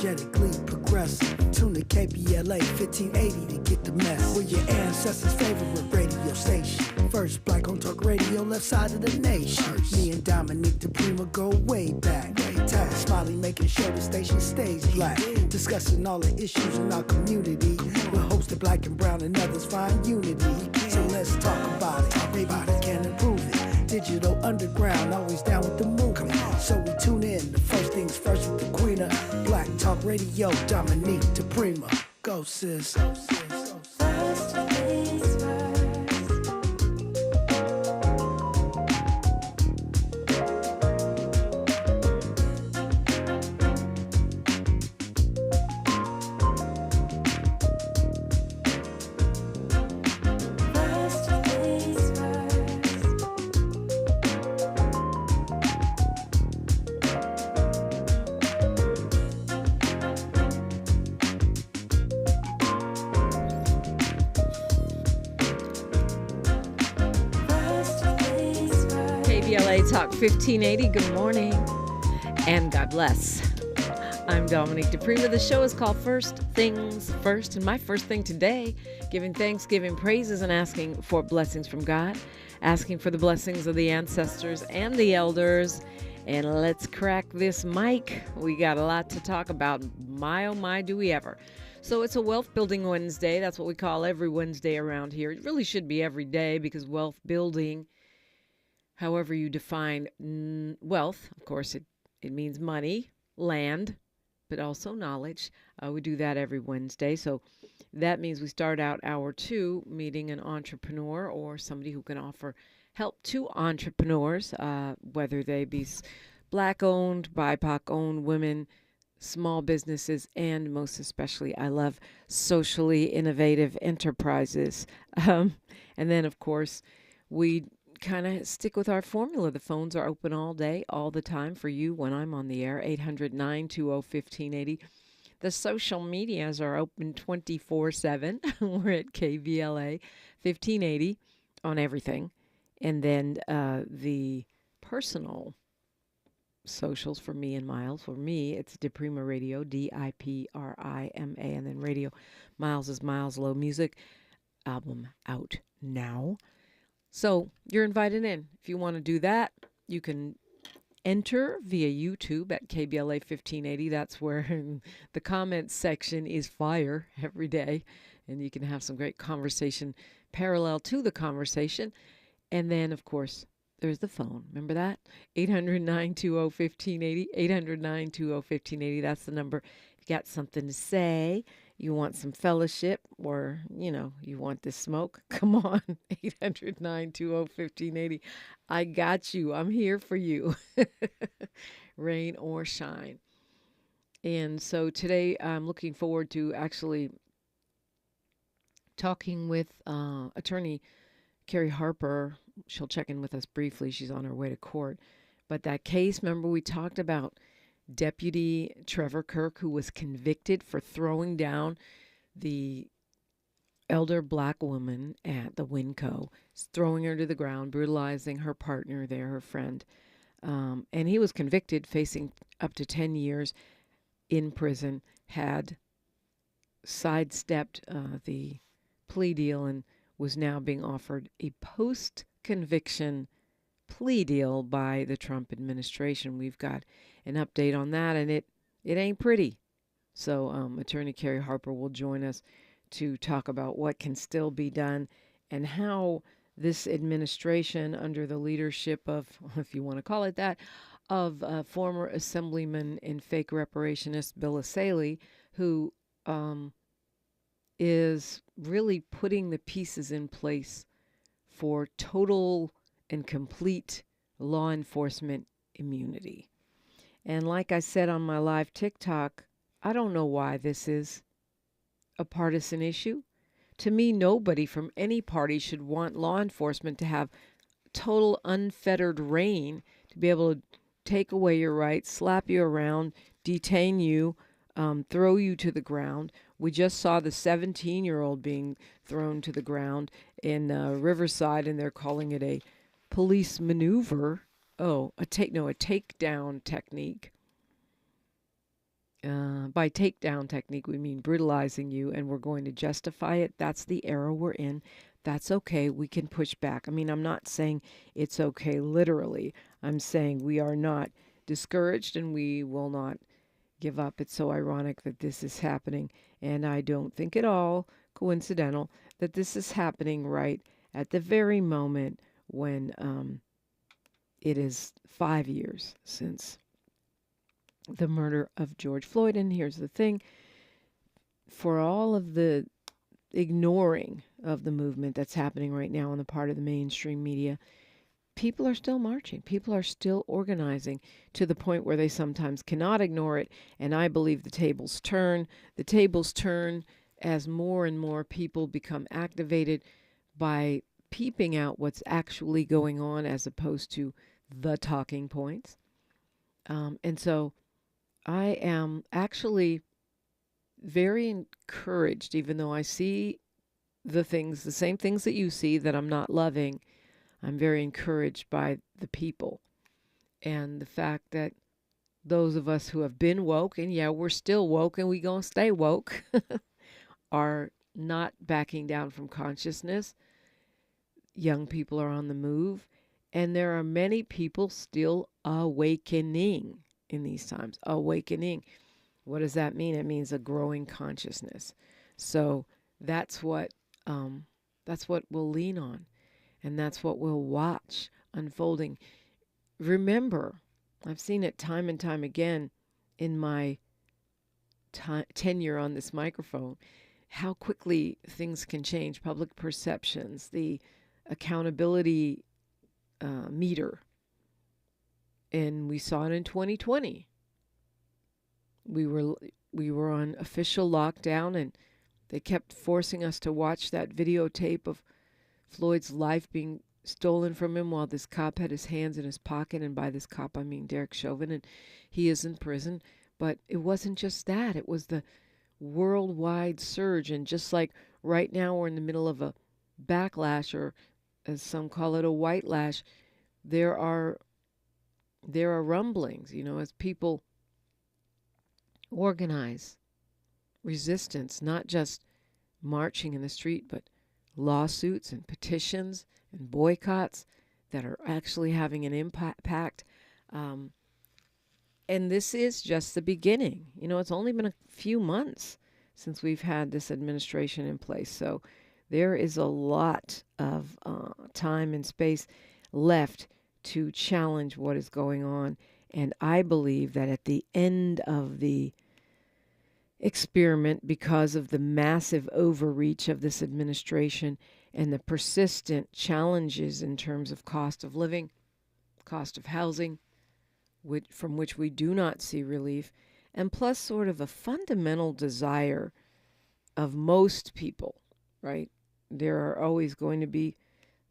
unapologetically progressive. Tune to KBLA 1580 to get the mess. We're your ancestors' favorite radio station. First black on talk radio, left side of the nation. Me and Dominique DiPrima go way back. Tag Smiley making sure the station stays black. Discussing all the issues in our community. We're hosted black and brown and others find unity. So let's talk about it. Maybe we can improve it. Digital underground, always down with the movement. So we tune in. The first things first with the queen of black talk radio, Dominique DiPrima. Go sis. KBLA Talk 1580, good morning and God bless. I'm Dominique DiPrima. The show is called First Things First, and my first thing today, giving thanks, giving praises, and asking for blessings from God, asking for the blessings of the ancestors and the elders. And let's crack this mic. We got a lot to talk about. My, oh my, do we ever. So it's a wealth building Wednesday. That's what we call every Wednesday around here. It really should be every day because wealth building, however you define wealth, of course, it means money, land, but also knowledge. We do that every Wednesday. So that means we start out hour 2 meeting an entrepreneur or somebody who can offer help to entrepreneurs, whether they be Black-owned, BIPOC-owned, women, small businesses, and most especially, I love socially innovative enterprises. And then, of course, we kind of stick with our formula. The phones are open all day, all the time for you when I'm on the air, 800-920-1580. The social medias are open 24/7. We're at KBLA 1580 on everything. And then the personal socials for me and Miles. For me, it's diprimaradio, DIPRIMA, and then radio. Miles is Miles Low Music. Album out now. So you're invited in. If you want to do that, you can enter via YouTube at KBLA 1580. That's where the comments section is fire every day. And you can have some great conversation parallel to the conversation. And then, of course, there's the phone. Remember that? 800-920-1580. 800-920-1580. That's the number. If you got something to say, you want some fellowship, or, you want this smoke, come on. 800-920-1580. I got you. I'm here for you. Rain or shine. And so today I'm looking forward to actually talking with attorney Carrie Harper. She'll check in with us briefly. She's on her way to court. But that case, remember we talked about Deputy Trevor Kirk, who was convicted for throwing down the elder black woman at the Winco, throwing her to the ground, brutalizing her partner there, her friend. And he was convicted, facing up to 10 years in prison, had sidestepped the plea deal and was now being offered a post-conviction plea deal by the Trump administration. We've got an update on that, and it ain't pretty. So Attorney Carrie Harper will join us to talk about what can still be done and how this administration, under the leadership of, if you want to call it that, of former Assemblyman and fake reparationist Bill Asaley, who is really putting the pieces in place for total and complete law enforcement immunity. And like I said on my live TikTok, I don't know why this is a partisan issue. To me, nobody from any party should want law enforcement to have total unfettered reign to be able to take away your rights, slap you around, detain you, throw you to the ground. We just saw the 17-year-old being thrown to the ground in Riverside, and they're calling it a police maneuver. Oh, a takedown technique. By takedown technique, we mean brutalizing you, and we're going to justify it. That's the era we're in. That's okay. We can push back. I mean, I'm not saying it's okay literally. I'm saying we are not discouraged and we will not give up. It's so ironic that this is happening, and I don't think at all coincidental that this is happening right at the very moment when it is 5 years since the murder of George Floyd. And here's the thing, for all of the ignoring of the movement that's happening right now on the part of the mainstream media, people are still marching. People are still organizing to the point where they sometimes cannot ignore it. And I believe the tables turn. The tables turn as more and more people become activated by peeping out what's actually going on as opposed to the talking points. And so I am actually very encouraged, even though I see the same things that you see that I'm not loving. I'm very encouraged by the people and the fact that those of us who have been woke, and yeah, we're still woke and we gonna stay woke, are not backing down from consciousness. Young people are on the move, and there are many people still awakening in these times. Awakening. What does that mean? It means a growing consciousness. So that's what we'll lean on, and that's what we'll watch unfolding. Remember, I've seen it time and time again in my tenure on this microphone, how quickly things can change. Public perceptions, the accountability meter. And we saw it in 2020. We were on official lockdown, and they kept forcing us to watch that videotape of Floyd's life being stolen from him while this cop had his hands in his pocket. And by this cop, I mean Derek Chauvin, and he is in prison. But it wasn't just that. It was the worldwide surge. And just like right now we're in the middle of a backlash, or as some call it, a white lash, there are rumblings, as people organize resistance, not just marching in the street, but lawsuits and petitions and boycotts that are actually having an impact. And this is just the beginning. It's only been a few months since we've had this administration in place. So there is a lot of time and space left to challenge what is going on. And I believe that at the end of the experiment, because of the massive overreach of this administration and the persistent challenges in terms of cost of living, cost of housing, from which we do not see relief, and plus sort of a fundamental desire of most people, right? There are always going to be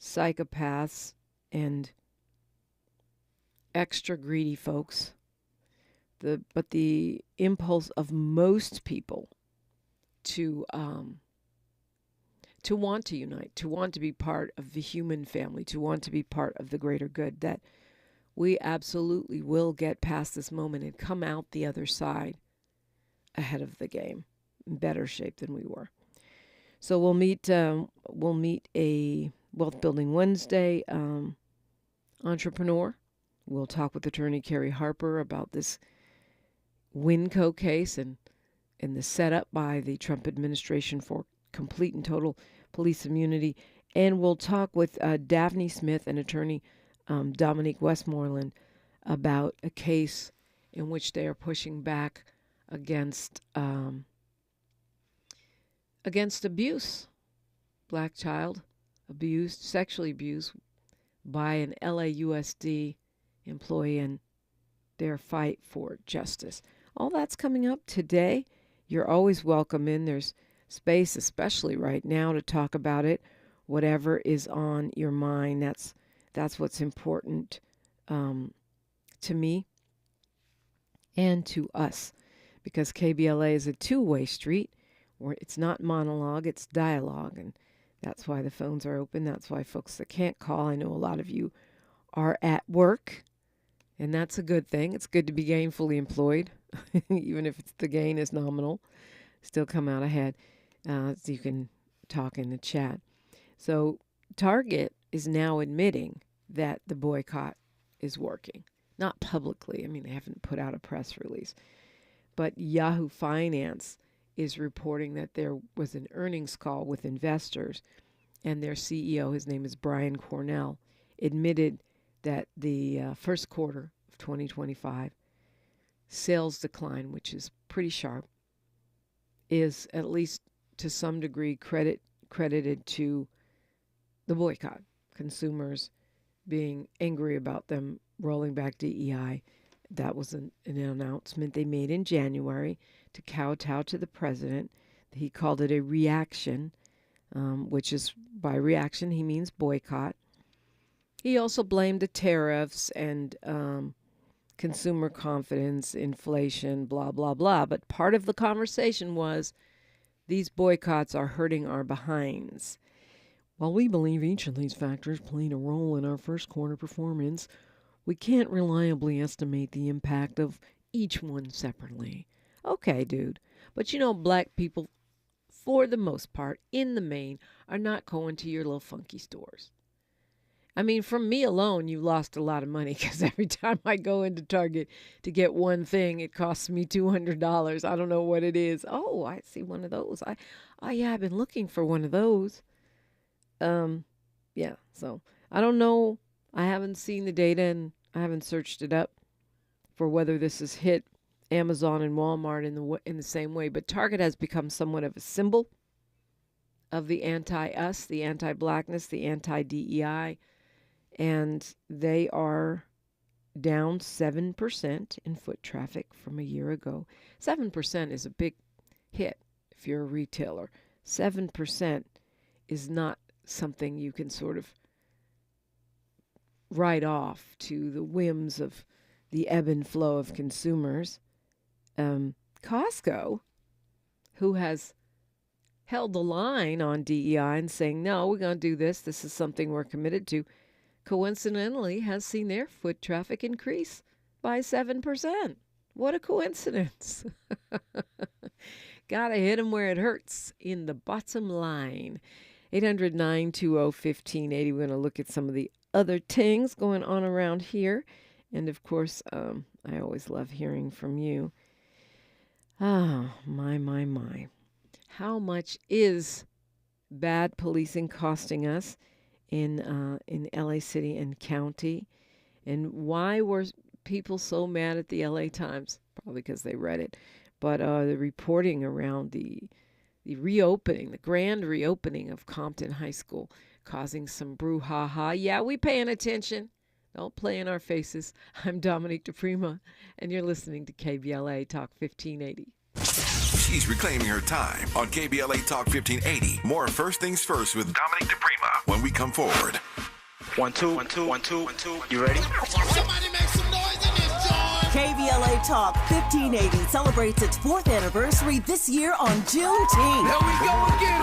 psychopaths and extra greedy folks. But the impulse of most people to want to unite, to want to be part of the human family, to want to be part of the greater good, that we absolutely will get past this moment and come out the other side ahead of the game, in better shape than we were. So we'll meet a Wealth Building Wednesday entrepreneur. We'll talk with attorney Carrie Harper about this Winco case and the setup by the Trump administration for complete and total police immunity. And we'll talk with Daphne Smith and attorney Dominique Westmoreland about a case in which they are pushing back against abuse, black child abused, sexually abused by an LAUSD employee, and their fight for justice. All that's coming up today. You're always welcome in. There's space, especially right now, to talk about it. Whatever is on your mind, that's what's important to me and to us, because KBLA is a two-way street where it's not monologue, it's dialogue, and that's why the phones are open. That's why folks that can't call, I know a lot of you are at work, and that's a good thing. It's good to be gainfully employed. even if the gain is nominal, still come out ahead. So you can talk in the chat. So Target is now admitting that the boycott is working. Not publicly. I mean, they haven't put out a press release. But Yahoo Finance is reporting that there was an earnings call with investors, and their CEO, his name is Brian Cornell, admitted that the first quarter of 2025 sales decline, which is pretty sharp, is at least to some degree credited to the boycott. Consumers being angry about them rolling back DEI. That was an announcement they made in January to kowtow to the president. He called it a reaction, which is, by reaction, he means boycott. He also blamed the tariffs and consumer confidence, inflation, blah, blah, blah. But part of the conversation was these boycotts are hurting our behinds. While we believe each of these factors played a role in our first quarter performance, we can't reliably estimate the impact of each one separately. Okay, dude. But you know, black people, for the most part, in the main, are not going to your little funky stores. I mean, from me alone, you lost a lot of money because every time I go into Target to get one thing, it costs me $200. I don't know what it is. Oh, I see one of those. Yeah, I've been looking for one of those. Yeah, so I don't know. I haven't seen the data and I haven't searched it up for whether this has hit Amazon and Walmart in the same way. But Target has become somewhat of a symbol of the anti-us, the anti-blackness, the anti-DEI. And they are down 7% in foot traffic from a year ago. 7% is a big hit if you're a retailer. 7% is not something you can sort of write off to the whims of the ebb and flow of consumers. Costco, who has held the line on DEI and saying, no, we're going to do this. This is something we're committed to. Coincidentally, has seen their foot traffic increase by 7%. What a coincidence. Gotta hit them where it hurts, in the bottom line. 800-920-1580. We're going to look at some of the other things going on around here. And, of course, I always love hearing from you. Ah, my. How much is bad policing costing us in LA City and County? And why were people so mad at the LA Times? Probably because they read it. But the reporting around the reopening, the grand reopening of Compton High School, causing some brouhaha. Yeah, we paying attention. Don't play in our faces. I'm Dominique DiPrima, and you're listening to KBLA Talk 1580. She's reclaiming her time on KBLA Talk 1580. More First Things First with Dominique DiPrima when we come forward. 1 2 1 2 1 2 1 2. You ready? Somebody make some noise in this joint. KBLA Talk 1580 celebrates its 4th anniversary this year on Juneteenth. Here we go again.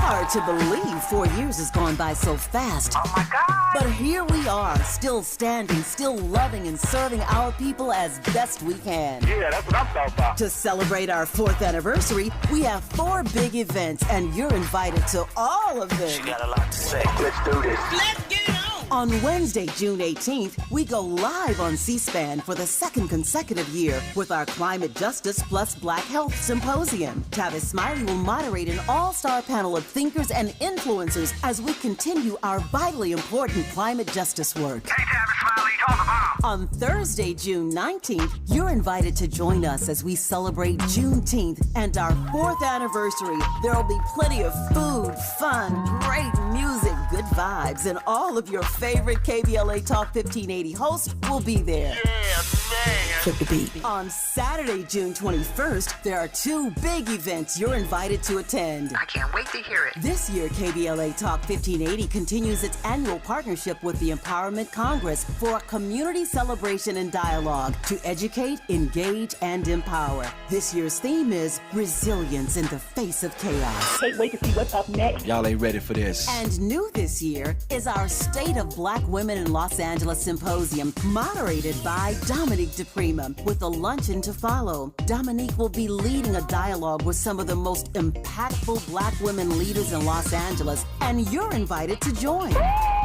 Hard to believe 4 years has gone by so fast. Oh my God. But here we are, still standing, still loving and serving our people as best we can. Yeah, that's what I'm talking about. To celebrate our 4th anniversary, we have 4 big events, and you're invited to all of them. She got a lot to say. Let's do this. Let's get it on. On Wednesday, June 18th, we go live on C-SPAN for the 2nd consecutive year with our Climate Justice plus Black Health Symposium. Tavis Smiley will moderate an all-star panel of thinkers and influencers as we continue our vitally important climate justice work. Hey, Tavis Smiley, talk about. On Thursday, June 19th, you're invited to join us as we celebrate Juneteenth and our 4th anniversary. There will be plenty of food, fun, great music, good vibes, and all of your favorite KBLA Talk 1580 hosts will be there. Yeah, man. Flip the beat. On Saturday, June 21st, there are 2 big events you're invited to attend. I can't wait to hear it. This year, KBLA Talk 1580 continues its annual partnership with the Empowerment Congress for a community celebration and dialogue to educate, engage, and empower. This year's theme is resilience in the face of chaos. Can't wait to see what's up next. Y'all ain't ready for this. And new this year is our State of Black Women in Los Angeles Symposium, moderated by Dominique Dominique DiPrima with a luncheon to follow. Dominique will be leading a dialogue with some of the most impactful Black women leaders in Los Angeles, and you're invited to join.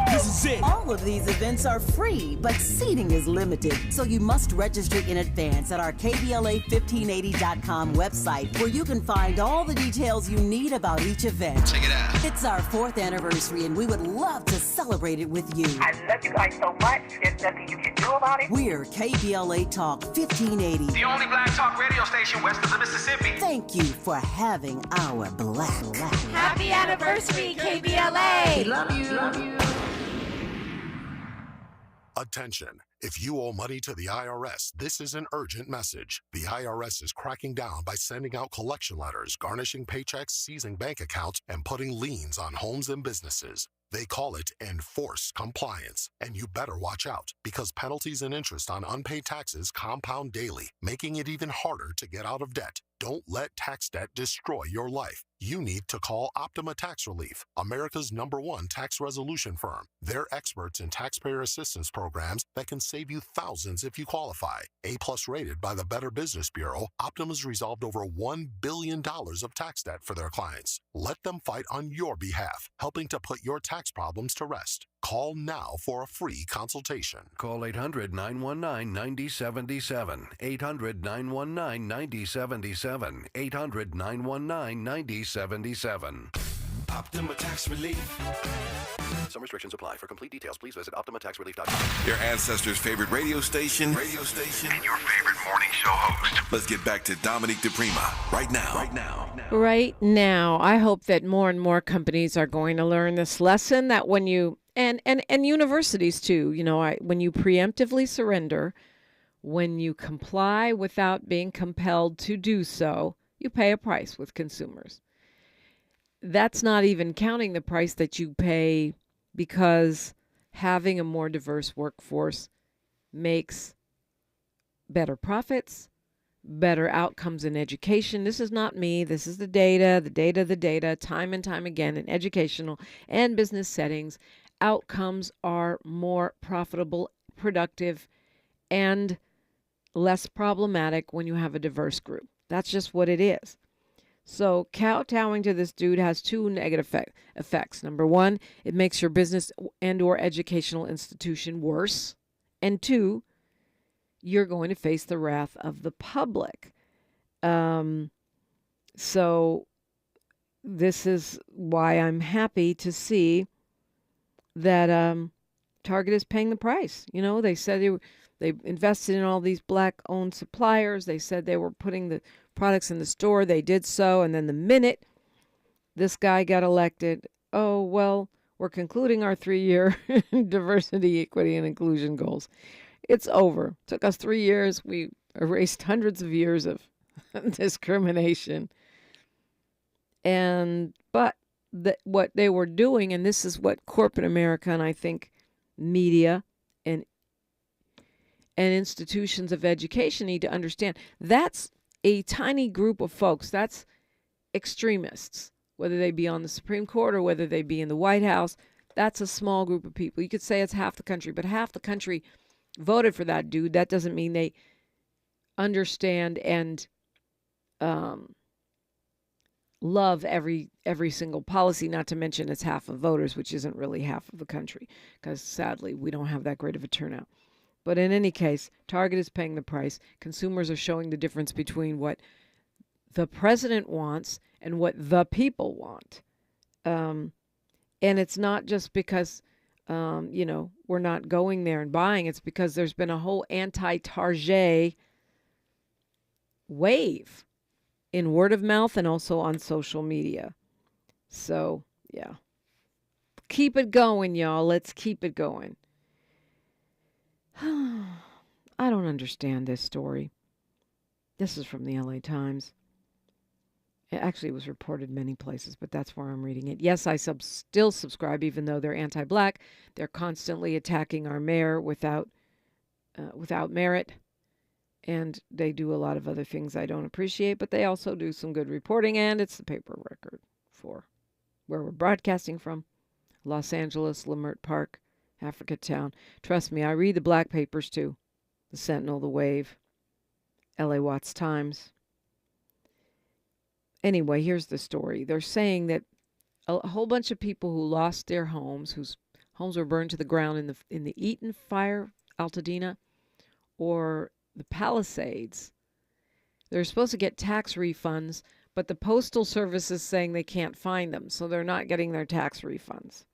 This is it. All of these events are free, but seating is limited, so you must register in advance at our KBLA1580.com website, where you can find all the details you need about each event. Check it out. It's our 4th anniversary, and we would love to celebrate it with you. I love you guys so much. There's nothing you can do about it. We're KBLA Talk 1580. The only black talk radio station west of the Mississippi. Thank you for having our black. Happy anniversary, KBLA! We love you. Attention. If you owe money to the IRS, this is an urgent message. The IRS is cracking down by sending out collection letters, garnishing paychecks, seizing bank accounts, and putting liens on homes and businesses. They call it enforced compliance. And you better watch out, because penalties and interest on unpaid taxes compound daily, making it even harder to get out of debt. Don't let tax debt destroy your life. You need to call Optima Tax Relief, America's #1 tax resolution firm. They're experts in taxpayer assistance programs that can save you thousands if you qualify. A+ rated by the Better Business Bureau, Optima's resolved over $1 billion of tax debt for their clients. Let them fight on your behalf, helping to put your tax problems to rest. Call now for a free consultation. Call 800-919-9077. 800-919-9077. 800-919-9077. Optima Tax Relief. Some restrictions apply. For complete details, please visit OptimaTaxRelief.com. Your ancestors' favorite radio station, and your favorite morning show host. Let's get back to Dominique DiPrima right now. Right now, I hope that more and more companies are going to learn this lesson, that when you and universities too, when you preemptively surrender, when you comply without being compelled to do so, you pay a price with consumers. That's not even counting the price that you pay because having a more diverse workforce makes better profits, better outcomes in education. This is not me. This is the data, time and time again in educational and business settings. Outcomes are more profitable, productive, and less problematic when you have a diverse group. That's just what it is. So kowtowing to this dude has two negative effects. Number one, it makes your business and or educational institution worse. And two, you're going to face the wrath of the public. So this is why I'm happy to see that Target is paying the price. They said they invested in all these Black-owned suppliers. They said they were putting the products in the store. They did so. And then the minute this guy got elected, oh, well, we're concluding our 3-year diversity, equity, and inclusion goals. It's over. Took us 3 years. We erased hundreds of years of discrimination. But what they were doing, and this is what corporate America and I think media and institutions of education need to understand, that's a tiny group of folks. That's extremists, whether they be on the Supreme Court or whether they be in the White House. That's a small group of people. You could say it's half the country, but half the country voted for that dude. That doesn't mean they understand and love every single policy, not to mention it's half of voters, which isn't really half of the country, because sadly we don't have that great of a turnout. But in any case, Target is paying the price. Consumers are showing the difference between what the president wants and what the people want. And it's not just because, we're not going there and buying. It's because there's been a whole anti-Target wave in word of mouth and also on social media. So, yeah. Keep it going, y'all. Let's keep it going. I don't understand this story. This is from the LA Times. It actually was reported many places, but that's where I'm reading it. Yes, I still subscribe, even though they're anti-Black. They're constantly attacking our mayor without merit. And they do a lot of other things I don't appreciate, but they also do some good reporting, and it's the paper record for where we're broadcasting from. Los Angeles, Leimert Park, Africa Town. Trust me, I read the Black papers too. the Sentinel, the Wave, LA Watts Times. Anyway, here's the story. They're saying that a whole bunch of people who lost their homes, whose homes were burned to the ground in the Eaton fire, Altadena, or the Palisades, they're supposed to get tax refunds, but the Postal Service is saying they can't find them, so they're not getting their tax refunds.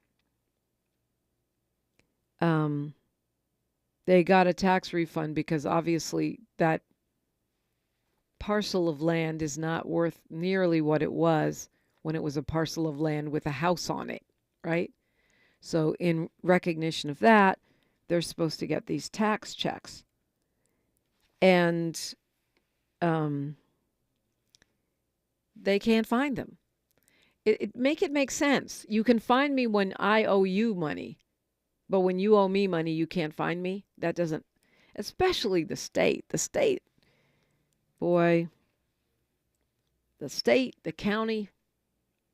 They got a tax refund because obviously that parcel of land is not worth nearly what it was when it was a parcel of land with a house on it, right? So in recognition of that, they're supposed to get these tax checks. And they can't find them. It make sense. You can find me when I owe you money, but when you owe me money, you can't find me. That doesn't, especially the state. The state, boy, the state, the county,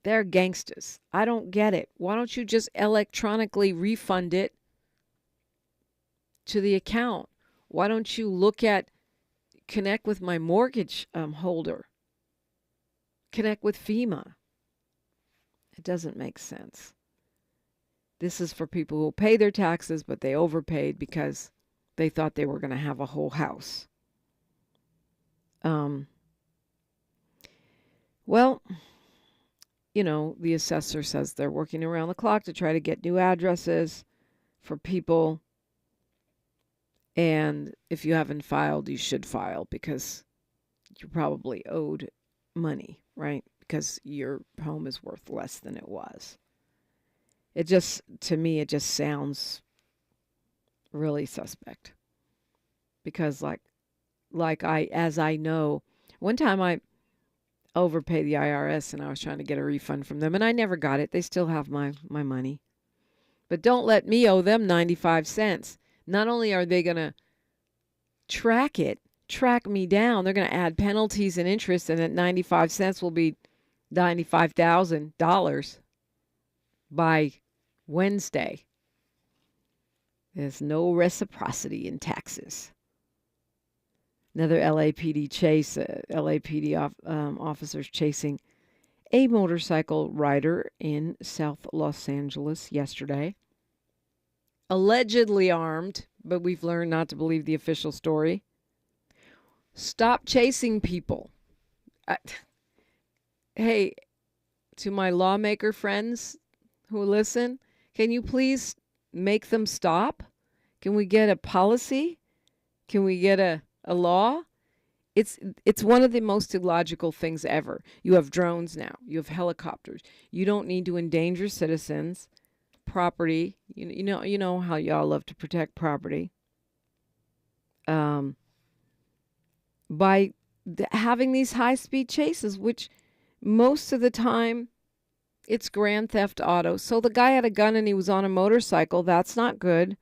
they're gangsters. I don't get it. Why don't you just electronically refund it to the account? Why don't you connect with my mortgage holder? Connect with FEMA. It doesn't make sense. This is for people who pay their taxes, but they overpaid because they thought they were going to have a whole house. Well, you know, the assessor says they're working around the clock to try to get new addresses for people. And if you haven't filed, you should file because you're probably owed money, right? Because your home is worth less than it was. To me, it just sounds really suspect. Because as I know, one time I overpaid the IRS and I was trying to get a refund from them and I never got it. They still have my money. But don't let me owe them 95 cents. Not only are they going to track me down, they're going to add penalties and interest, and that 95 cents will be $95,000 by Wednesday. There's no reciprocity in taxes. Another LAPD chase, LAPD officers chasing a motorcycle rider in South Los Angeles yesterday. Allegedly armed, but we've learned not to believe the official story. Stop chasing people. Hey, to my lawmaker friends who listen, can you please make them stop? Can we get a policy? Can we get a law? It's one of the most illogical things ever. You have drones now. You have helicopters. You don't need to endanger citizens. Property. You know how y'all love to protect property. By having these high-speed chases, which most of the time it's grand theft auto. So the guy had a gun and he was on a motorcycle. That's not good.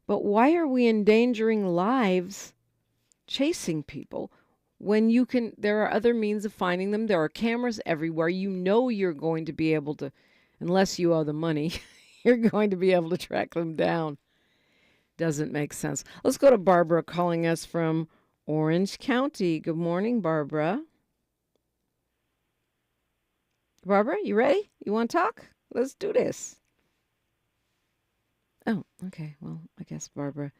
But why are we endangering lives chasing people when there are other means of finding them? There are cameras everywhere. You know you're going to be able to, unless you owe the money, you're going to be able to track them down. Doesn't make sense. Let's go to Barbara calling us from Orange County. Good morning, Barbara. Barbara, you ready? You want to talk? Let's do this. Oh, okay. Well, I guess Barbara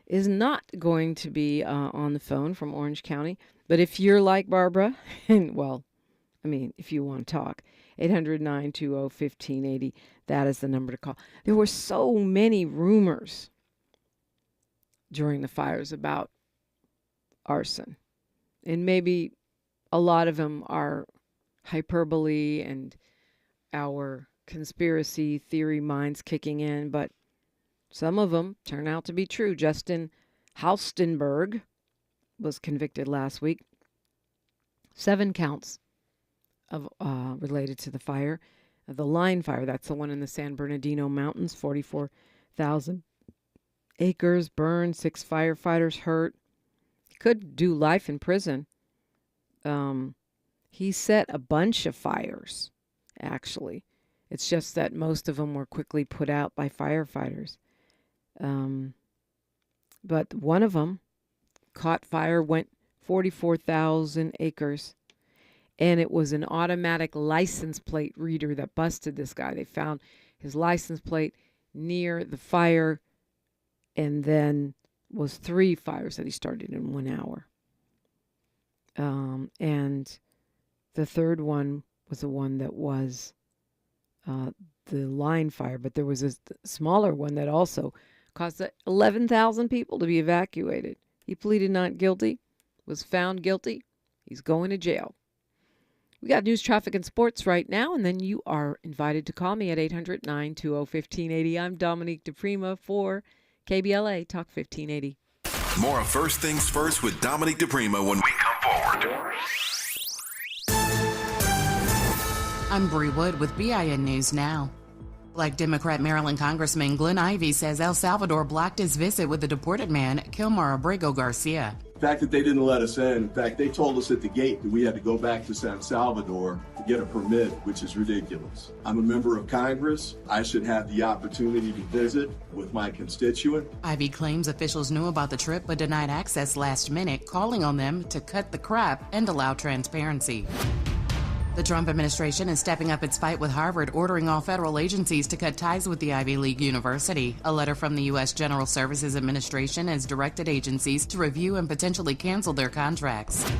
is not going to be on the phone from Orange County. But if you're like Barbara, if you want to talk, 800-920-1580, that is the number to call. There were so many rumors during the fires about arson. And maybe a lot of them are hyperbole and our conspiracy theory minds kicking in, but some of them turn out to be true. Justin Halstenberg was convicted last week. 7 counts of related to the fire. The line fire, that's the one in the San Bernardino Mountains, 44,000 acres burned, 6 firefighters hurt. He could do life in prison. He set a bunch of fires, actually. It's just that most of them were quickly put out by firefighters. But one of them caught fire, went 44,000 acres. And it was an automatic license plate reader that busted this guy. They found his license plate near the fire, and then was 3 fires that he started in 1 hour. And the third one was the one that was the line fire, but there was a smaller one that also caused 11,000 people to be evacuated. He pleaded not guilty, was found guilty. He's going to jail. We got news, traffic, and sports right now, and then you are invited to call me at 800-920-1580. I'm Dominique DiPrima for KBLA Talk 1580. More of First Things First with Dominique DiPrima when we come forward. I'm Bree Wood with BIN News Now. Black Democrat Maryland Congressman Glenn Ivey says El Salvador blocked his visit with the deported man, Kilmar Abrego Garcia. The fact that they didn't let us in fact, they told us at the gate that we had to go back to San Salvador to get a permit, which is ridiculous. I'm a member of Congress. I should have the opportunity to visit with my constituent. Ivey claims officials knew about the trip but denied access last minute, calling on them to cut the crap and allow transparency. The Trump administration is stepping up its fight with Harvard, ordering all federal agencies to cut ties with the Ivy League university. A letter from the U.S. General Services Administration has directed agencies to review and potentially cancel their contracts.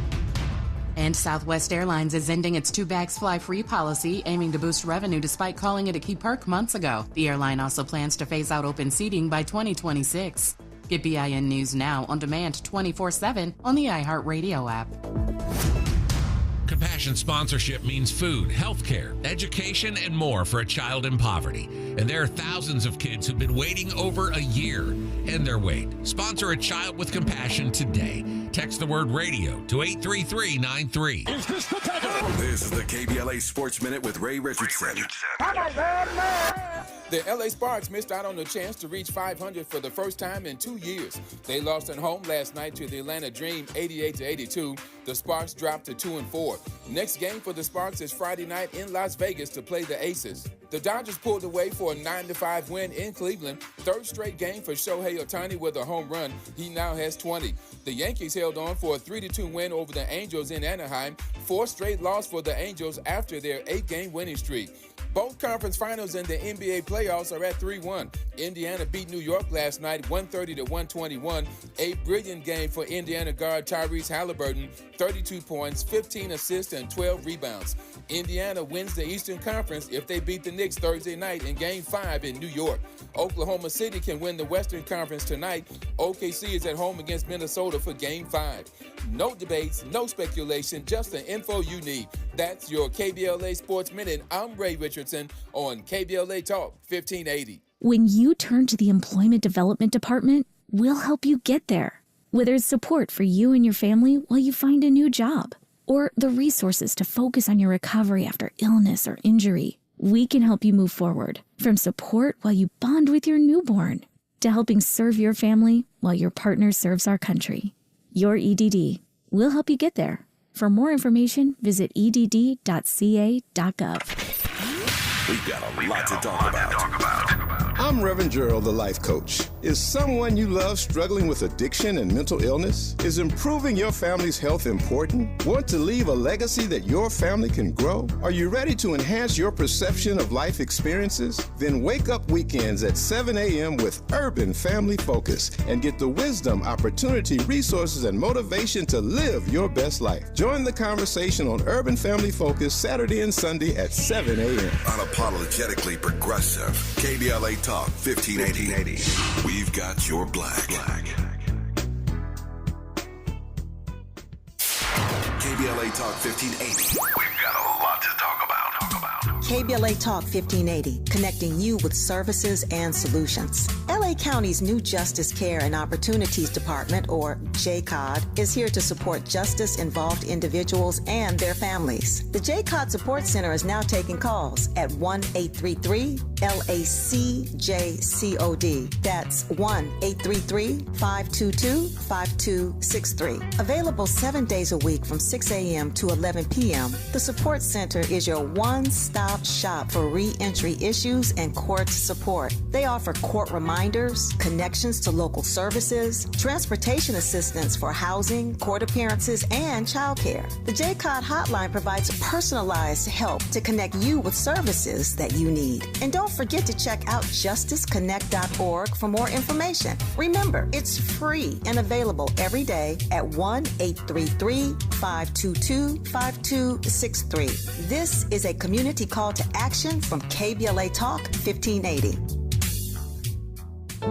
And Southwest Airlines is ending its 2 bags fly free policy, aiming to boost revenue despite calling it a key perk months ago. The airline also plans to phase out open seating by 2026. Get BIN News Now on demand 24/7 on the iHeartRadio app. Compassion sponsorship means food, healthcare, education, and more for a child in poverty. And there are thousands of kids who've been waiting over a year. End their wait. Sponsor a child with compassion today. Text the word radio to 83393. This is the KBLA Sports Minute with Ray Richardson. The LA Sparks missed out on the chance to reach 500 for the first time in 2 years. They lost at home last night to the Atlanta Dream 88-82. The Sparks dropped to 2-4. Next game for the Sparks is Friday night in Las Vegas to play the Aces. The Dodgers pulled away for a 9-5 win in Cleveland. Third straight game for Shohei Ohtani with a home run. He now has 20. The Yankees held on for a 3-2 win over the Angels in Anaheim. 4 straight loss for the Angels after their 8-game winning streak. Both conference finals in the NBA playoffs are at 3-1. Indiana beat New York last night 130-121. A brilliant game for Indiana guard Tyrese Halliburton, 32 points, 15 assists, and 12 rebounds. Indiana wins the Eastern Conference if they beat the Knicks Thursday night in Game 5 in New York. Oklahoma City can win the Western Conference tonight. OKC is at home against Minnesota for Game 5. No debates, no speculation, just the info you need. That's your KBLA Sports Minute. I'm Ray Richardson on KBLA Talk 1580. When you turn to the Employment Development Department, we'll help you get there. Whether it's support for you and your family while you find a new job, or the resources to focus on your recovery after illness or injury, we can help you move forward. From support while you bond with your newborn, to helping serve your family while your partner serves our country. Your EDD. We'll help you get there. For more information, visit edd.ca.gov. We've got a lot to talk about. I'm Reverend Gerald, the life coach. Is someone you love struggling with addiction and mental illness? Is improving your family's health important? Want to leave a legacy that your family can grow? Are you ready to enhance your perception of life experiences? Then wake up weekends at 7 a.m. with Urban Family Focus and get the wisdom, opportunity, resources, and motivation to live your best life. Join the conversation on Urban Family Focus Saturday and Sunday at 7 a.m. Unapologetically progressive. KBLA Talk 1580. We've got your black. KBLA Talk 1580. We've got a lot to talk about. KBLA Talk 1580, connecting you with services and solutions. LA County's new Justice Care and Opportunities Department, or JCOD, is here to support justice-involved individuals and their families. The JCOD Support Center is now taking calls at 1-833-LACJCOD. That's 1-833-522-5263. Available 7 days a week from 6 a.m. to 11 p.m., the Support Center is your one-stop shop for re-entry issues and court support. They offer court reminders reminders, connections to local services, transportation assistance for housing, court appearances, and childcare. The JCOD hotline provides personalized help to connect you with services that you need. And don't forget to check out justiceconnect.org for more information. Remember, it's free and available every day at 1-833-522-5263. This is a community call to action from KBLA Talk 1580.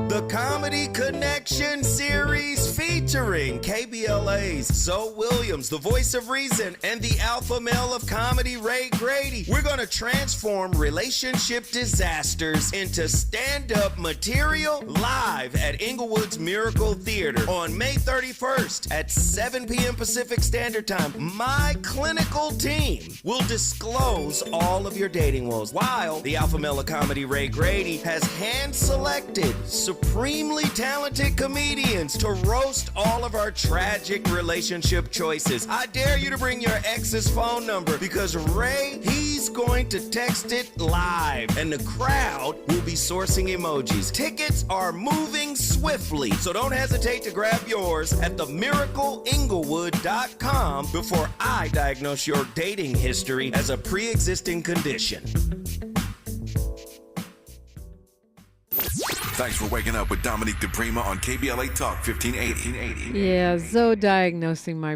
The Comedy Connection series featuring KBLA's Zoe Williams, the voice of reason, and the alpha male of comedy, Ray Grady. We're going to transform relationship disasters into stand-up material live at Inglewood's Miracle Theater on May 31st at 7 p.m. Pacific Standard Time. My clinical team will disclose all of your dating woes, while the alpha male of comedy, Ray Grady, has hand-selected supremely talented comedians to roast all of our tragic relationship choices. I dare you to bring your ex's phone number, because Ray, he's going to text it live, and the crowd will be sourcing emojis. Tickets are moving swiftly, so don't hesitate to grab yours at themiracleinglewood.com before I diagnose your dating history as a pre-existing condition. Thanks for waking up with Dominique DiPrima on KBLA Talk 1580. Yeah, Zoe diagnosing my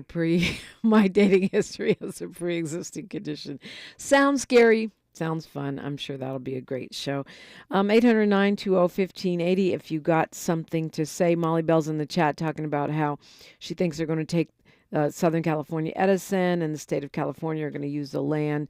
dating history as a pre-existing condition. Sounds scary. Sounds fun. I'm sure that'll be a great show. 800-920-1580 if you got something to say. Molly Bell's in the chat talking about how she thinks they're going to take Southern California Edison and the state of California are going to use the land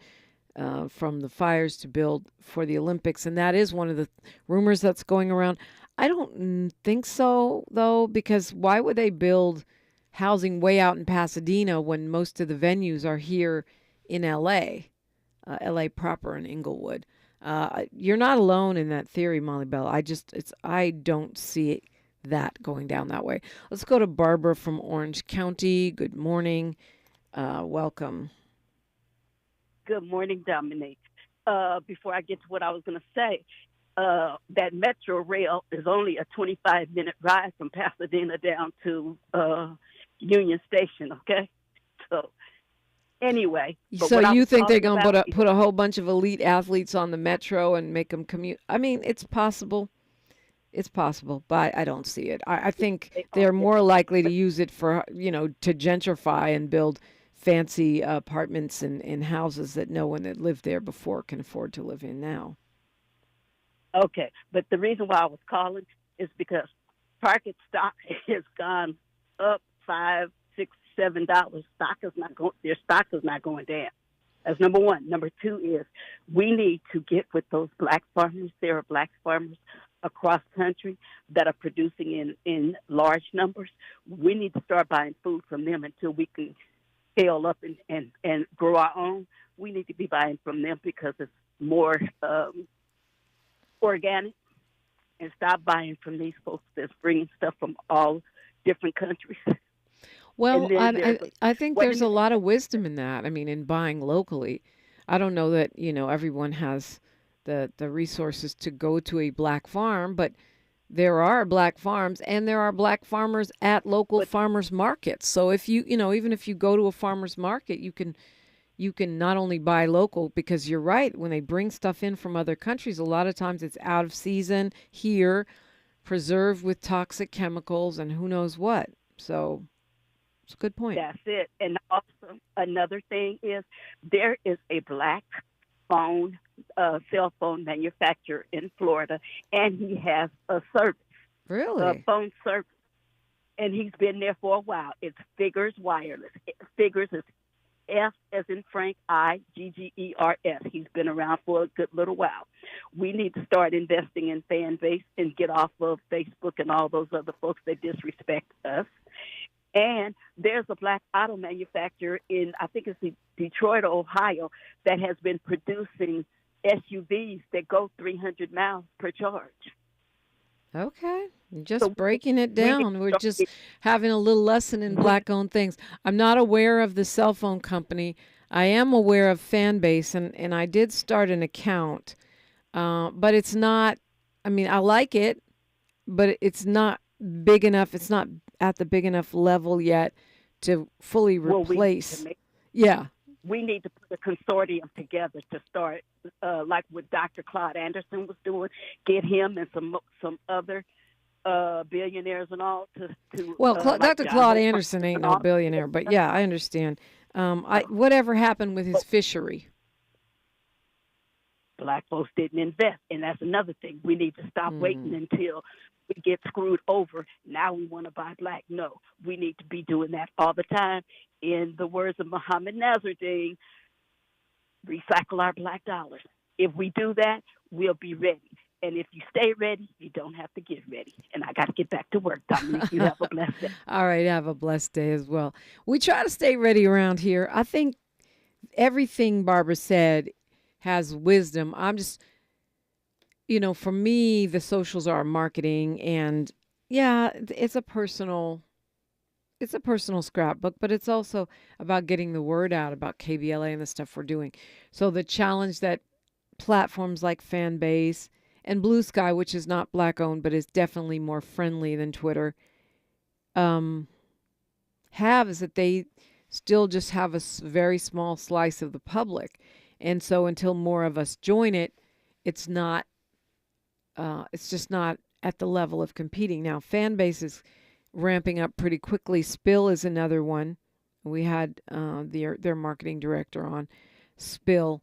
from the fires to build for the Olympics. And that is one of the rumors that's going around. I don't think so, though, because why would they build housing way out in Pasadena when most of the venues are here in L.A., L.A. proper in Inglewood? You're not alone in that theory, Molly Bell. I don't see that going down that way. Let's go to Barbara from Orange County. Good morning. Welcome. Good morning, Dominique. Before I get to what I was going to say, that Metro Rail is only a 25-minute ride from Pasadena down to Union Station, okay? So, anyway. So you think they're going to put a whole bunch of elite athletes on the Metro and make them commute? I mean, it's possible. It's possible, but I don't see it. I think they're more likely to use it for, to gentrify and build fancy apartments and houses that no one that lived there before can afford to live in now. Okay, but the reason why I was calling is because Target stock has gone up $5, $6, $7. Their stock is not going down. That's number one. Number two is we need to get with those black farmers. There are black farmers across country that are producing in large numbers. We need to start buying food from them until we can scale up and grow our own. We need to be buying from them because it's more organic, and stop buying from these folks that's bringing stuff from all different countries. Well, I think there's a lot of wisdom in that. I mean, in buying locally. I don't know that, everyone has the resources to go to a black farm, but there are black farms and there are black farmers at local farmers markets. So if even if you go to a farmer's market, you can not only buy local, because you're right, when they bring stuff in from other countries, a lot of times it's out of season here, preserved with toxic chemicals and who knows what. So it's a good point. That's it. And also another thing is there is a black cell phone manufacturer in Florida, and he has a service. Really? A phone service. And he's been there for a while. It's Figures Wireless. Figures is F as in Frank, I-G-G-E-R-S. He's been around for a good little while. We need to start investing in fan base and get off of Facebook and all those other folks that disrespect us. And there's a black auto manufacturer in, I think it's Detroit, Ohio, that has been producing SUVs that go 300 miles per charge. Okay. Just breaking it down. We're just having a little lesson in black-owned things. I'm not aware of the cell phone company. I am aware of Fanbase, and I did start an account. But it's not, I like it, but it's not big enough. It's not at the big enough level yet to fully replace. We need to put a consortium together to start, like what Dr. Claude Anderson was doing, get him and some other billionaires and all to Dr. Claude Anderson ain't no billionaire, but yeah, I understand. Whatever happened with his fishery? Black folks didn't invest, and that's another thing. We need to stop waiting until we get screwed over. Now we want to buy black. No, we need to be doing that all the time. In the words of Muhammad Nasruddin, recycle our black dollars. If we do that, we'll be ready. And if you stay ready, you don't have to get ready. And I got to get back to work, Dominique. You have a blessed day. All right, have a blessed day as well. We try to stay ready around here. I think everything Barbara said has wisdom. I'm just, for me, the socials are marketing, and yeah, it's a personal scrapbook, but it's also about getting the word out about KBLA and the stuff we're doing. So the challenge that platforms like Fanbase and Blue Sky, which is not black owned, but is definitely more friendly than Twitter, have is that they still just have a very small slice of the public. And so until more of us join it, it's just not at the level of competing. Now, Fanbase is ramping up pretty quickly. Spill is another one. We had their marketing director on. Spill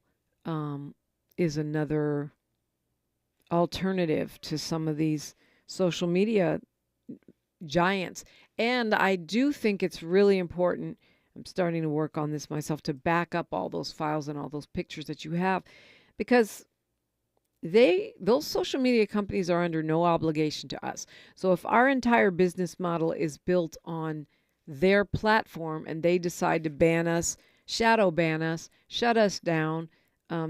is another alternative to some of these social media giants. And I do think it's really important, I'm starting to work on this myself, to back up all those files and all those pictures that you have, because those social media companies are under no obligation to us. So if our entire business model is built on their platform and they decide to ban us, shadow ban us, shut us down,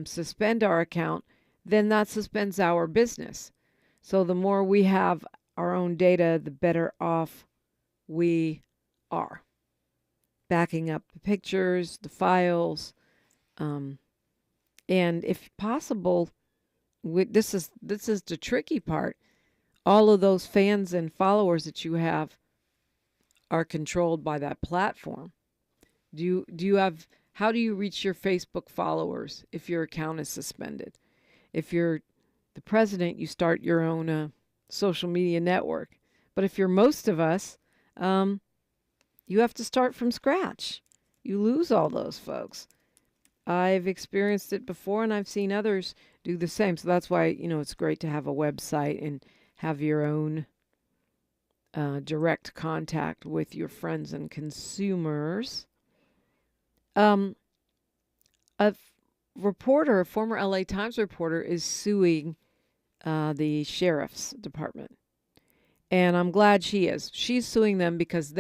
suspend our account, then that suspends our business. So the more we have our own data, the better off we are. Backing up the pictures, the files, and if possible, this is the tricky part. All of those fans and followers that you have are controlled by that platform. Do you have? How do you reach your Facebook followers if your account is suspended? If you're the president, you start your own social media network. But if you're most of us, you have to start from scratch. You lose all those folks. I've experienced it before, and I've seen others do the same. So that's why, it's great to have a website and have your own direct contact with your friends and consumers. A former LA Times reporter, is suing the sheriff's department. And I'm glad she is. She's suing them because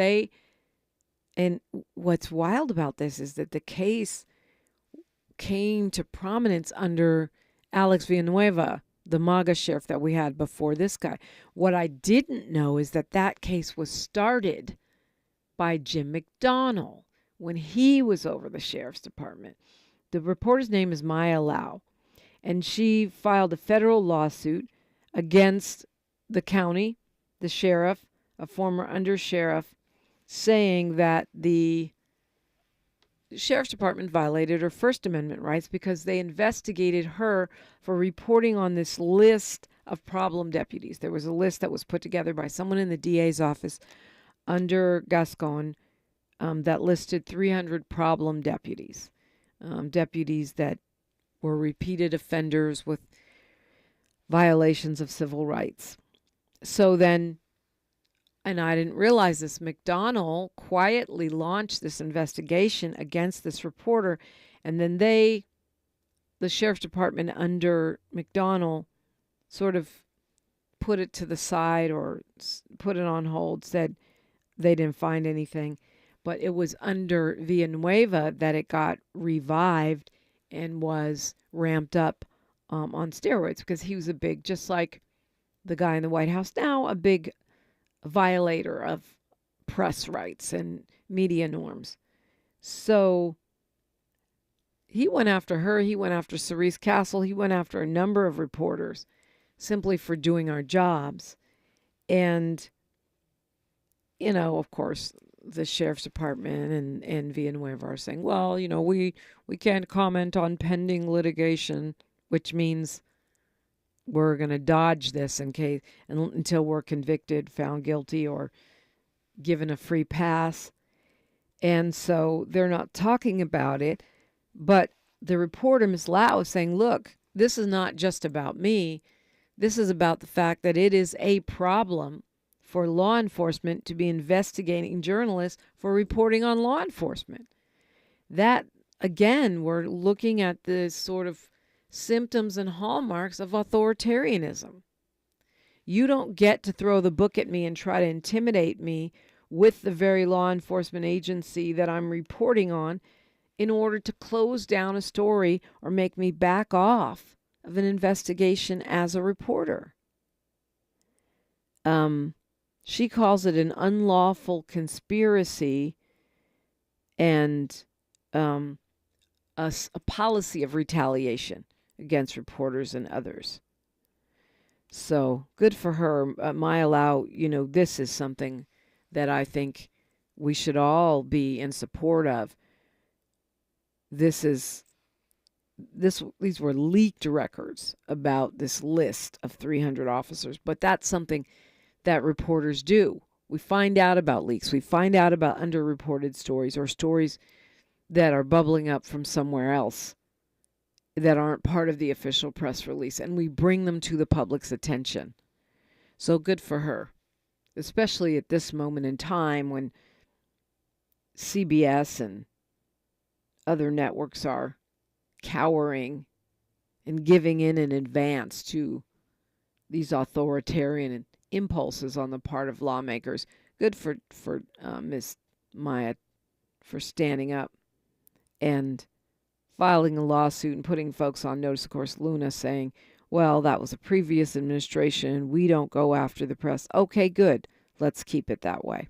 and what's wild about this is that the case came to prominence under Alex Villanueva, the MAGA sheriff that we had before this guy. What I didn't know is that case was started by Jim McDonnell when he was over the sheriff's department. The reporter's name is Maya Lau, and she filed a federal lawsuit against the county, the sheriff, a former undersheriff, saying that the sheriff's department violated her First Amendment rights because they investigated her for reporting on this list of problem deputies. There was a list that was put together by someone in the DA's office under Gascon that listed 300 problem deputies, deputies that were repeated offenders with violations of civil rights. So then, and I didn't realize this, McDonnell quietly launched this investigation against this reporter, and then the sheriff's department under McDonnell, sort of put it to the side or put it on hold, said they didn't find anything. But it was under Villanueva that it got revived and was ramped up on steroids, because he was just like the guy in the White House now, a big violator of press rights and media norms. So he went after her. He went after Cerise Castle. He went after a number of reporters simply for doing our jobs. And, of course, the sheriff's department and Villanueva are saying, well, we can't comment on pending litigation, which means we're going to dodge this until we're convicted, found guilty, or given a free pass. And so they're not talking about it. But the reporter, Ms. Lau, is saying, look, this is not just about me. This is about the fact that it is a problem for law enforcement to be investigating journalists for reporting on law enforcement. That, again, we're looking at the sort of symptoms and hallmarks of authoritarianism. You don't get to throw the book at me and try to intimidate me with the very law enforcement agency that I'm reporting on in order to close down a story or make me back off of an investigation as a reporter. She calls it an unlawful conspiracy and a policy of retaliation against reporters and others. So good for her. Maya Lau, this is something that I think we should all be in support of. These were leaked records about this list of 300 officers, but that's something that reporters do. We find out about leaks. We find out about underreported stories or stories that are bubbling up from somewhere else that aren't part of the official press release, and we bring them to the public's attention. So good for her, especially at this moment in time when CBS and other networks are cowering and giving in advance to these authoritarian impulses on the part of lawmakers. Good for Ms. Maya for standing up and filing a lawsuit and putting folks on notice. Of course, Luna saying, well, that was a previous administration. We don't go after the press. Okay, good. Let's keep it that way.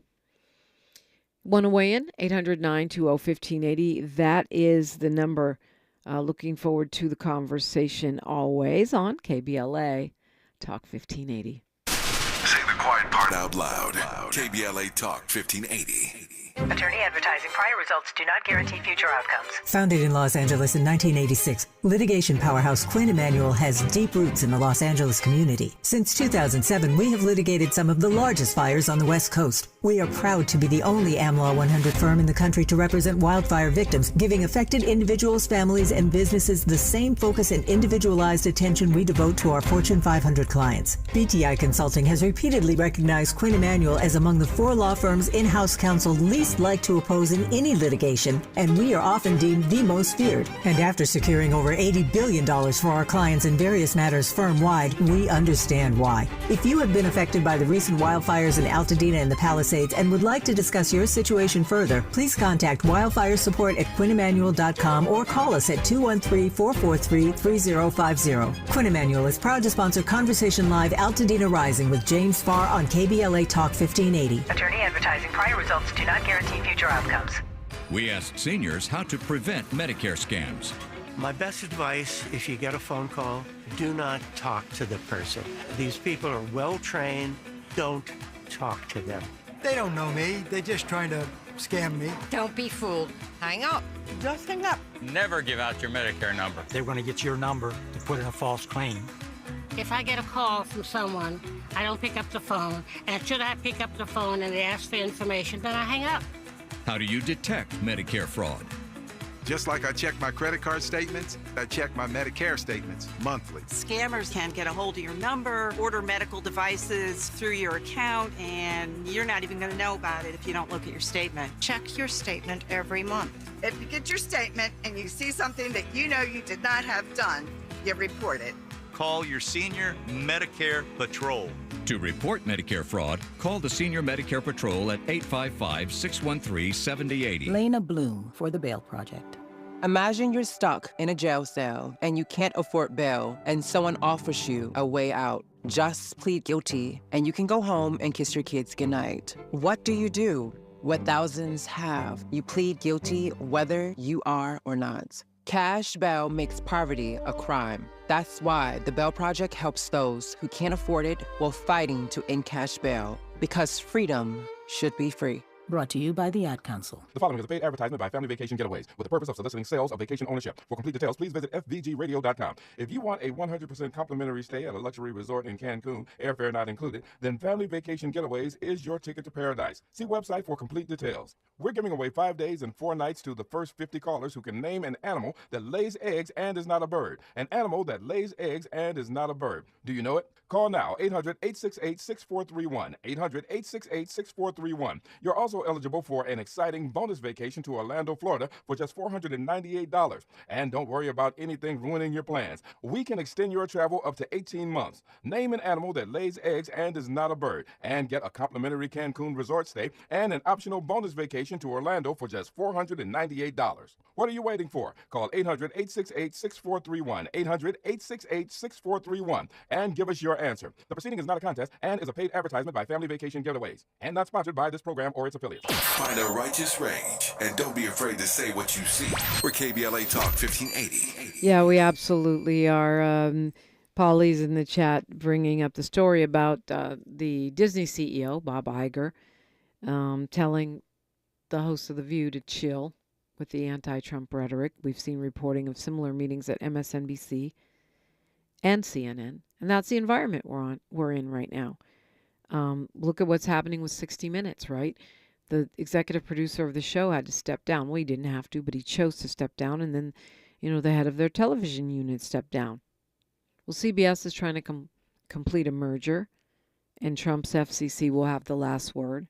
Want to weigh in? 800-920-1580. That is the number. Looking forward to the conversation always on KBLA Talk 1580. Say the quiet part out loud. KBLA Talk 1580. Attorney advertising. Prior results do not guarantee future outcomes. Founded in Los Angeles in 1986, litigation powerhouse Quinn Emanuel has deep roots in the Los Angeles community. Since 2007, we have litigated some of the largest fires on the West Coast. We are proud to be the only AmLaw 100 firm in the country to represent wildfire victims, giving affected individuals, families, and businesses the same focus and individualized attention we devote to our Fortune 500 clients. BTI Consulting has repeatedly recognized Quinn Emanuel as among the 4 law firms in-house counsel least like to oppose in any litigation, and we are often deemed the most feared. And after securing over $80 billion for our clients in various matters firm-wide, we understand why. If you have been affected by the recent wildfires in Altadena and the Palisades and would like to discuss your situation further, please contact wildfire support at QuinnEmanuel.com or call us at 213-443-3050. Quinn Emanuel is proud to sponsor Conversation Live Altadena Rising with James Farr on KBLA Talk 1580. Attorney advertising. Prior results do not guarantee future outcomes. We asked seniors how to prevent Medicare scams. My best advice, if you get a phone call, do not talk to the person. These people are well trained. Don't talk to them. They don't know me. They're just trying to scam me. Don't be fooled. Hang up. Just hang up. Never give out your Medicare number. They're going to get your number to put in a false claim. If I get a call from someone, I don't pick up the phone, and should I pick up the phone and they ask for information, then I hang up. How do you detect Medicare fraud? Just like I check my credit card statements, I check my Medicare statements monthly. Scammers can get a hold of your number, order medical devices through your account, and you're not even going to know about it if you don't look at your statement. Check your statement every month. If you get your statement and you see something that you know you did not have done, you report it. Call your Senior Medicare Patrol. To report Medicare fraud, call the Senior Medicare Patrol at 855-613-7080. Lena Bloom for the Bail Project. Imagine you're stuck in a jail cell and you can't afford bail and someone offers you a way out. Just plead guilty and you can go home and kiss your kids goodnight. What do you do? What thousands have. You plead guilty whether you are or not. Cash bail makes poverty a crime. That's why the Bail Project helps those who can't afford it while fighting to end cash bail. Because freedom should be free. Brought to you by the Ad Council. The following is a paid advertisement by Family Vacation Getaways with the purpose of soliciting sales of vacation ownership. For complete details, please visit fvgradio.com. If you want a 100% complimentary stay at a luxury resort in Cancun, airfare not included, then Family Vacation Getaways is your ticket to paradise. See website for complete details. We're giving away 5 days and 4 nights to the first 50 callers who can name an animal that lays eggs and is not a bird. An animal that lays eggs and is not a bird. Do you know it? Call now, 800-868-6431, 800-868-6431. You're also eligible for an exciting bonus vacation to Orlando, Florida for just $498. And don't worry about anything ruining your plans. We can extend your travel up to 18 months. Name an animal that lays eggs and is not a bird, and get a complimentary Cancun resort stay and an optional bonus vacation to Orlando for just $498. What are you waiting for? Call 800-868-6431, 800-868-6431, and give us your answer. The proceeding is not a contest and is a paid advertisement by Family Vacation Getaways and not sponsored by this program or its affiliates. Find a righteous rage and don't be afraid to say what you see. We're KBLA Talk 1580. Yeah, we absolutely are. Paulie's in the chat bringing up the story about the Disney CEO, Bob Iger, telling the host of The View to chill with the anti-Trump rhetoric. We've seen reporting of similar meetings at MSNBC and CNN. And that's the environment we're in right now. Look at what's happening with 60 Minutes, right? The executive producer of the show had to step down. Well, he didn't have to, but he chose to step down. And then, the head of their television unit stepped down. Well, CBS is trying to complete a merger, and Trump's FCC will have the last word.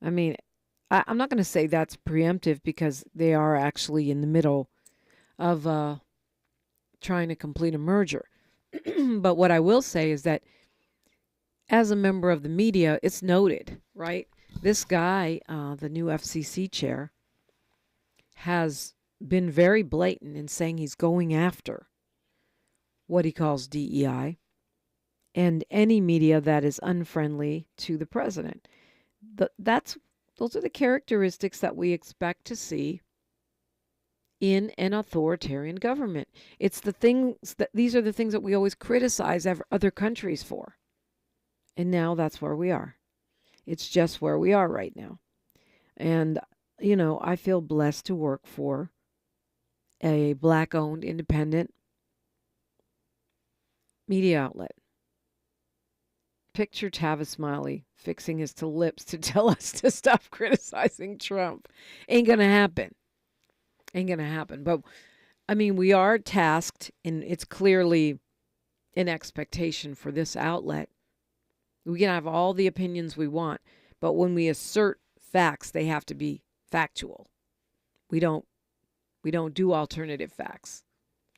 I mean, I'm not going to say that's preemptive because they are actually in the middle of trying to complete a merger. But what I will say is that as a member of the media, it's noted, right? This guy, the new FCC chair, has been very blatant in saying he's going after what he calls DEI and any media that is unfriendly to the president. Those are the characteristics that we expect to see in an authoritarian government. These are the things that we always criticize other countries for. And now that's where we are. It's just where we are right now. And, I feel blessed to work for a Black-owned independent media outlet. Picture Tavis Smiley fixing his lips to tell us to stop criticizing Trump. Ain't going to happen. But, we are tasked, and it's clearly an expectation for this outlet. We can have all the opinions we want, but when we assert facts, they have to be factual. We don't do alternative facts.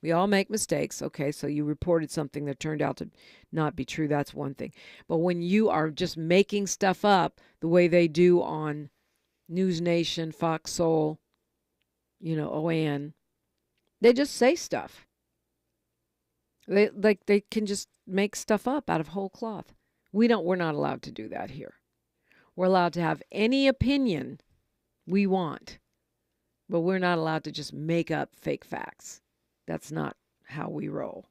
We all make mistakes. Okay, so you reported something that turned out to not be true. That's one thing. But when you are just making stuff up the way they do on News Nation, Fox Soul, OAN, they just say stuff. They can just make stuff up out of whole cloth. We're not allowed to do that here. We're allowed to have any opinion we want, but we're not allowed to just make up fake facts. That's not how we roll.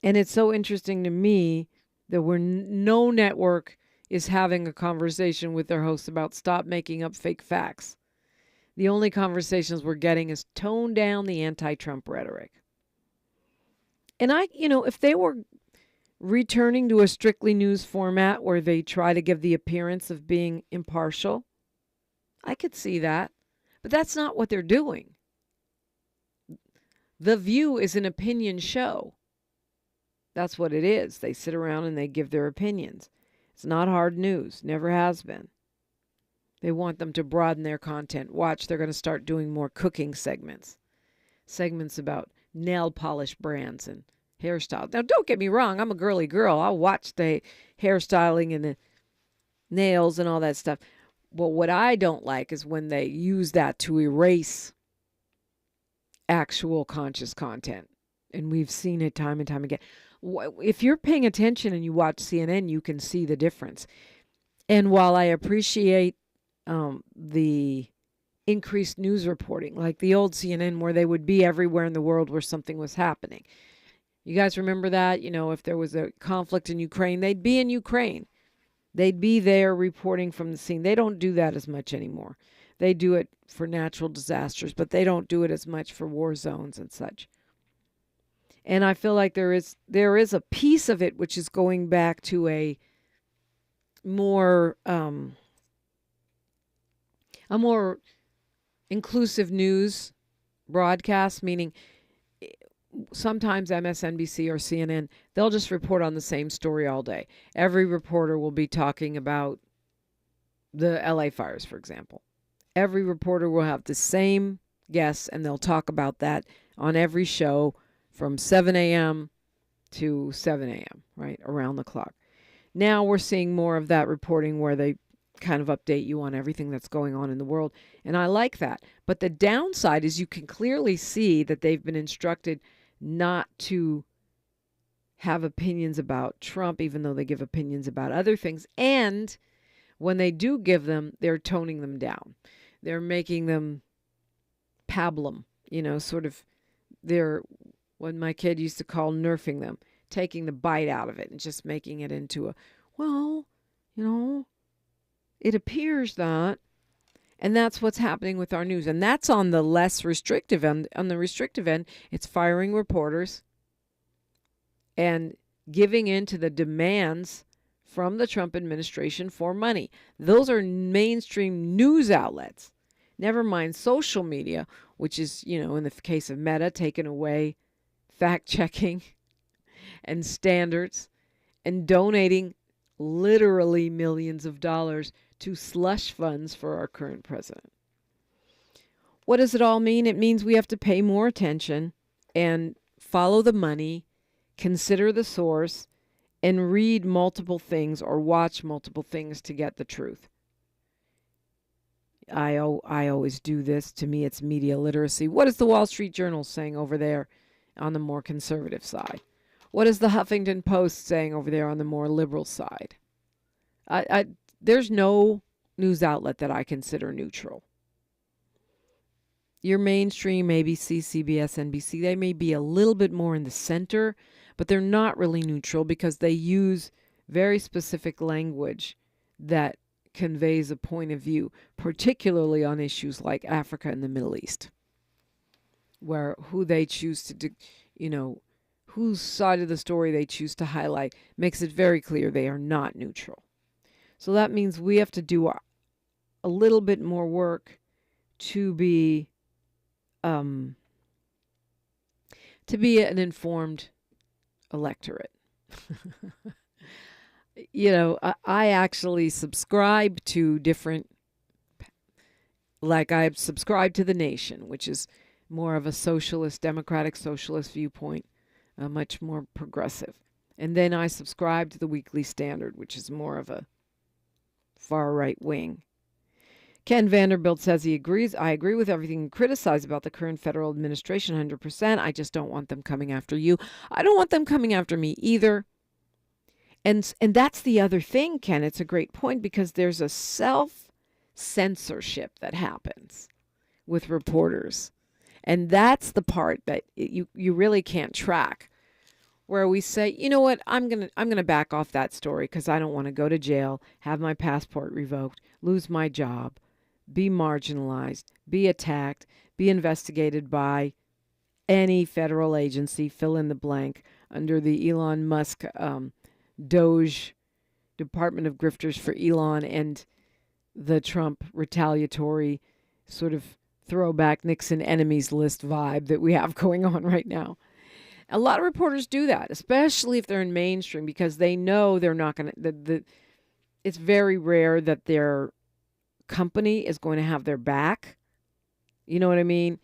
And it's so interesting to me that no network is having a conversation with their hosts about stop making up fake facts. The only conversations we're getting is tone down the anti-Trump rhetoric. And if they were returning to a strictly news format where they try to give the appearance of being impartial, I could see that. But that's not what they're doing. The View is an opinion show. That's what it is. They sit around and they give their opinions. It's not hard news. Never has been. They want them to broaden their content. Watch, they're going to start doing more cooking segments. Segments about nail polish brands and hairstyle. Now, don't get me wrong. I'm a girly girl. I'll watch the hairstyling and the nails and all that stuff. But what I don't like is when they use that to erase actual conscious content. And we've seen it time and time again. If you're paying attention and you watch CNN, you can see the difference. And while I appreciate the increased news reporting, like the old CNN where they would be everywhere in the world where something was happening. You guys remember that? You know, if there was a conflict in Ukraine, they'd be in Ukraine. They'd be there reporting from the scene. They don't do that as much anymore. They do it for natural disasters, but they don't do it as much for war zones and such. And I feel like there is a piece of it which is going back to a more inclusive news broadcast, meaning sometimes MSNBC or CNN, they'll just report on the same story all day. Every reporter will be talking about the LA fires, for example. Every reporter will have the same guests, and they'll talk about that on every show from 7 a.m. to 7 a.m., right, around the clock. Now we're seeing more of that reporting where they kind of update you on everything that's going on in the world, and I like that. But the downside is you can clearly see that they've been instructed not to have opinions about Trump, even though they give opinions about other things. And when they do give them, they're toning them down. They're making them pablum, sort of, they're what my kid used to call nerfing them, taking the bite out of it and just making it into it appears that. And that's what's happening with our news. And that's on the less restrictive end. On the restrictive end, it's firing reporters and giving in to the demands from the Trump administration for money. Those are mainstream news outlets. Never mind social media, which is, in the case of Meta, taking away fact-checking and standards and donating literally millions of dollars to slush funds for our current president. What does it all mean? It means we have to pay more attention and follow the money, consider the source, and read multiple things or watch multiple things to get the truth. I always do this. To me, it's media literacy. What is the Wall Street Journal saying over there on the more conservative side? What is the Huffington Post saying over there on the more liberal side? There's no news outlet that I consider neutral. Your mainstream ABC, CBS, NBC, they may be a little bit more in the center, but they're not really neutral because they use very specific language that conveys a point of view, particularly on issues like Africa and the Middle East, where who they choose to, whose side of the story they choose to highlight makes it very clear they are not neutral. So that means we have to do a little bit more work to be an informed electorate. I actually subscribe to different, like I subscribe to The Nation, which is more of a socialist, democratic socialist viewpoint, much more progressive. And then I subscribe to the Weekly Standard, which is more of a far right wing. Ken Vanderbilt says he agrees. I agree with everything you criticize about the current federal administration 100%. I just don't want them coming after you. I don't want them coming after me either. And that's the other thing, Ken. It's a great point because there's a self-censorship that happens with reporters. And that's the part that you really can't track, where we say, you know what, I'm gonna back off that story because I don't want to go to jail, have my passport revoked, lose my job, be marginalized, be attacked, be investigated by any federal agency, fill in the blank, under the Elon Musk Doge Department of Grifters for Elon and the Trump retaliatory sort of throwback Nixon enemies list vibe that we have going on right now. A lot of reporters do that, especially if they're in mainstream, because they know they're not going to, it's very rare that their company is going to have their back. You know what I mean?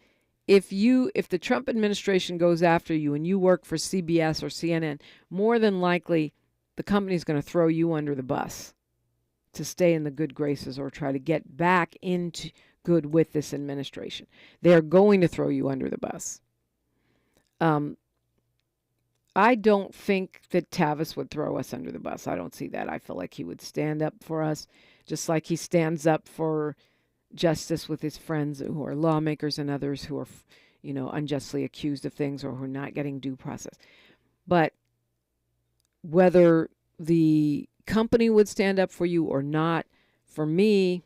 If the Trump administration goes after you and you work for CBS or CNN, more than likely the company is going to throw you under the bus to stay in the good graces or try to get back into good with this administration. They're going to throw you under the bus. I don't think that Tavis would throw us under the bus. I don't see that. I feel like he would stand up for us, just like he stands up for justice with his friends who are lawmakers and others who are, unjustly accused of things or who are not getting due process. But whether the company would stand up for you or not, for me,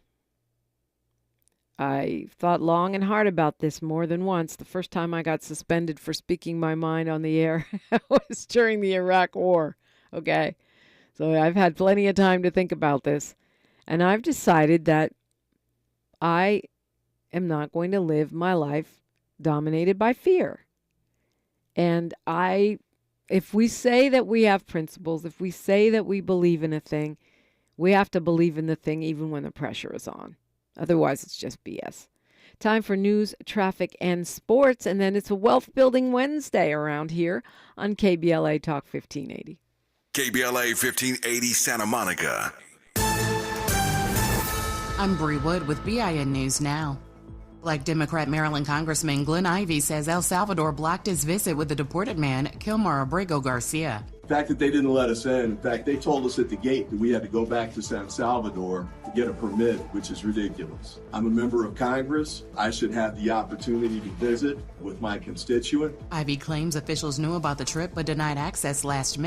I thought long and hard about this more than once. The first time I got suspended for speaking my mind on the air was during the Iraq War. Okay? So I've had plenty of time to think about this. And I've decided that I am not going to live my life dominated by fear. And if we say that we have principles, if we say that we believe in a thing, we have to believe in the thing even when the pressure is on. Otherwise, it's just BS. Time for news, traffic, and sports. And then it's a Wealth Building Wednesday around here on KBLA Talk 1580. KBLA 1580 Santa Monica. I'm Bree Wood with BIN News Now. Black Democrat Maryland Congressman Glenn Ivey says El Salvador blocked his visit with the deported man, Kilmer Abrego Garcia. The fact that they didn't let us in fact, they told us at the gate that we had to go back to San Salvador to get a permit, which is ridiculous. I'm a member of Congress. I should have the opportunity to visit with my constituent. Ivey claims officials knew about the trip but denied access last May.